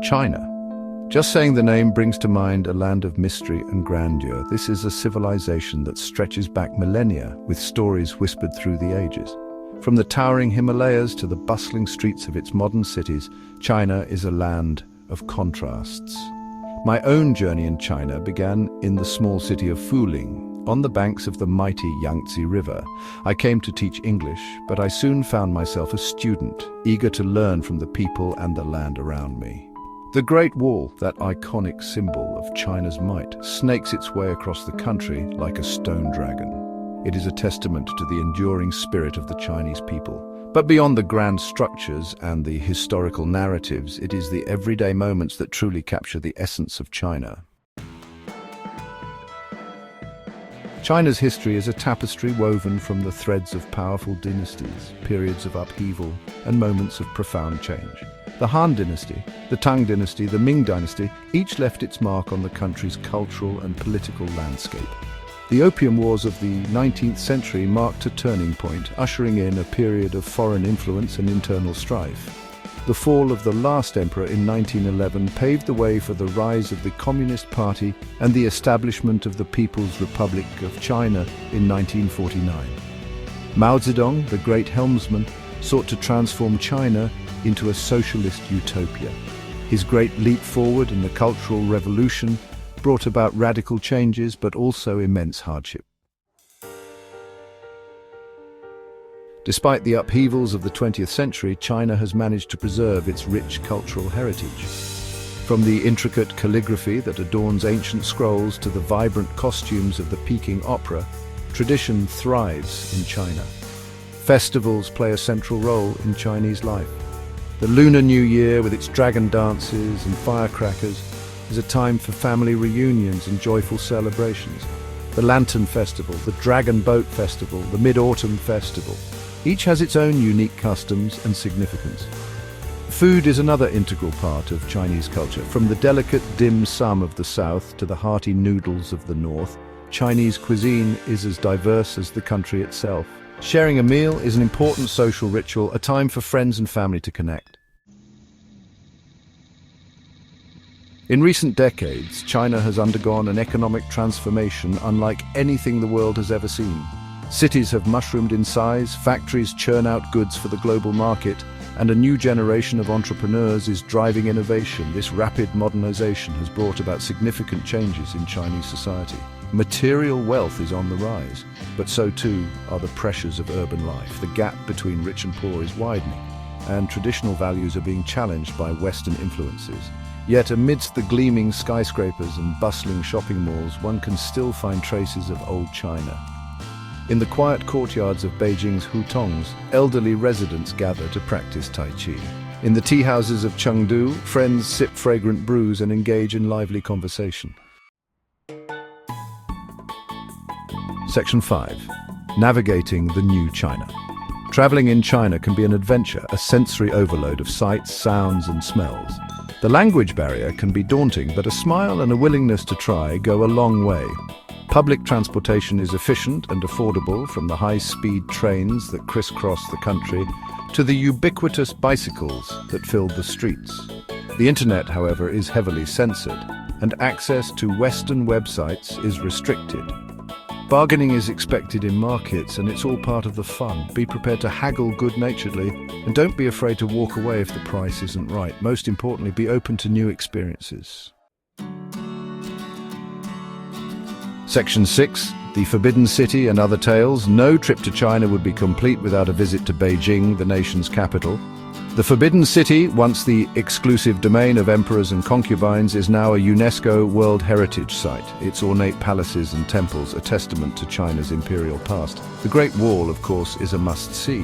China. Just saying the name brings to mind a land of mystery and grandeur. This is a civilization that stretches back millennia, with stories whispered through the ages. From the towering Himalayas to the bustling streets of its modern cities, China is a land of contrasts. My own journey in China began in the small city of Fuling, on the banks of the mighty Yangtze River. I came to teach English, but I soon found myself a student, eager to learn from the people and the land around me. The Great Wall, that iconic symbol of China's might, snakes its way across the country like a stone dragon. It is a testament to the enduring spirit of the Chinese people. But beyond the grand structures and the historical narratives, it is the everyday moments that truly capture the essence of China. China's history is a tapestry woven from the threads of powerful dynasties, periods of upheaval, and moments of profound change. The Han Dynasty, the Tang Dynasty, the Ming Dynasty, each left its mark on the country's cultural and political landscape. The Opium Wars of the 19th century marked a turning point, ushering in a period of foreign influence and internal strife. The fall of the last emperor in 1911 paved the way for the rise of the Communist Party and the establishment of the People's Republic of China in 1949. Mao Zedong, the great helmsman, sought to transform China into a socialist utopia. His great leap forward in the Cultural Revolution brought about radical changes but also immense hardship. Despite the upheavals of the 20th century, China has managed to preserve its rich cultural heritage. From the intricate calligraphy that adorns ancient scrolls to the vibrant costumes of the Peking Opera, tradition thrives in China. Festivals play a central role in Chinese life. The Lunar New Year, with its dragon dances and firecrackers, is a time for family reunions and joyful celebrations. The Lantern Festival, the Dragon Boat Festival, the Mid-Autumn Festival. Each has its own unique customs and significance. Food is another integral part of Chinese culture. From the delicate dim sum of the south to the hearty noodles of the north, Chinese cuisine is as diverse as the country itself. Sharing a meal is an important social ritual, a time for friends and family to connect. In recent decades, China has undergone an economic transformation unlike anything the world has ever seen. Cities have mushroomed in size, factories churn out goods for the global market, and a new generation of entrepreneurs is driving innovation. This rapid modernization has brought about significant changes in Chinese society. Material wealth is on the rise, but so too are the pressures of urban life. The gap between rich and poor is widening, and traditional values are being challenged by Western influences. Yet amidst the gleaming skyscrapers and bustling shopping malls, one can still find traces of old China. In the quiet courtyards of Beijing's hutongs, elderly residents gather to practice Tai Chi. In the tea houses of Chengdu, friends sip fragrant brews and engage in lively conversation. Section 5. Navigating the New China. Traveling in China can be an adventure, a sensory overload of sights, sounds, and smells. The language barrier can be daunting, but a smile and a willingness to try go a long way. Public transportation is efficient and affordable, from the high-speed trains that crisscross the country to the ubiquitous bicycles that fill the streets. The internet, however, is heavily censored, and access to Western websites is restricted. Bargaining is expected in markets, and it's all part of the fun. Be prepared to haggle good-naturedly, and don't be afraid to walk away if the price isn't right. Most importantly, be open to new experiences. Section 6. The Forbidden City and Other Tales. No trip to China would be complete without a visit to Beijing, the nation's capital. The Forbidden City, once the exclusive domain of emperors and concubines, is now a UNESCO World Heritage Site. Its ornate palaces and temples, a testament to China's imperial past. The Great Wall, of course, is a must-see.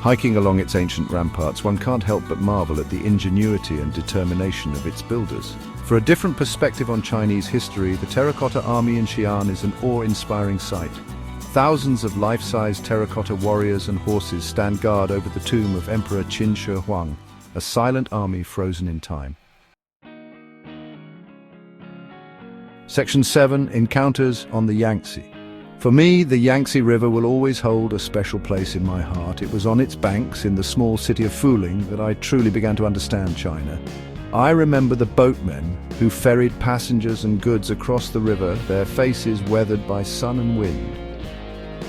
Hiking along its ancient ramparts, one can't help but marvel at the ingenuity and determination of its builders. For a different perspective on Chinese history, the Terracotta Army in Xi'an is an awe-inspiring sight. Thousands of life-size terracotta warriors and horses stand guard over the tomb of Emperor Qin Shi Huang, a silent army frozen in time. Section 7. Encounters on the Yangtze. For me, the Yangtze River will always hold a special place in my heart. It was on its banks, in the small city of Fuling, that I truly began to understand China. I remember the boatmen who ferried passengers and goods across the river, their faces weathered by sun and wind.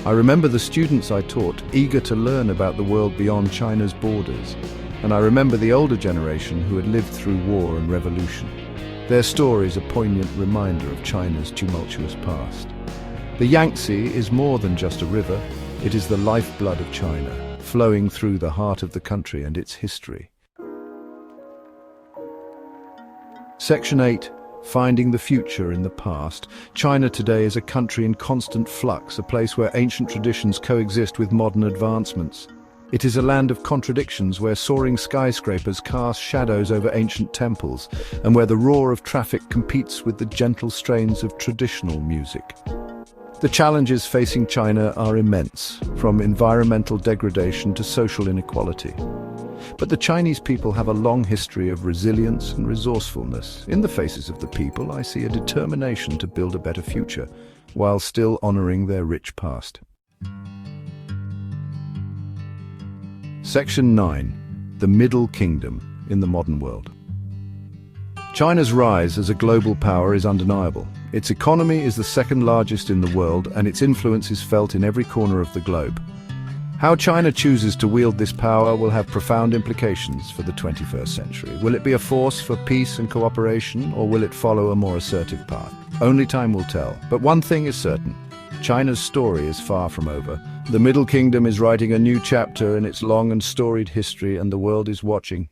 I remember the students I taught, eager to learn about the world beyond China's borders. And I remember the older generation who had lived through war and revolution. Their stories a poignant reminder of China's tumultuous past. The Yangtze is more than just a river. It is the lifeblood of China, flowing through the heart of the country and its history. Section 8. Finding the future in the past. China today is a country in constant flux, a place where ancient traditions coexist with modern advancements. It is a land of contradictions where soaring skyscrapers cast shadows over ancient temples and where the roar of traffic competes with the gentle strains of traditional music. The challenges facing China are immense, from environmental degradation to social inequality. But the Chinese people have a long history of resilience and resourcefulness. In the faces of the people, I see a determination to build a better future, while still honoring their rich past. Section 9. The Middle Kingdom in the modern world. China's rise as a global power is undeniable. Its economy is the second largest in the world, and its influence is felt in every corner of the globe. How China chooses to wield this power will have profound implications for the 21st century. Will it be a force for peace and cooperation, or will it follow a more assertive path? Only time will tell. But one thing is certain. China's story is far from over. The Middle Kingdom is writing a new chapter in its long and storied history, and the world is watching.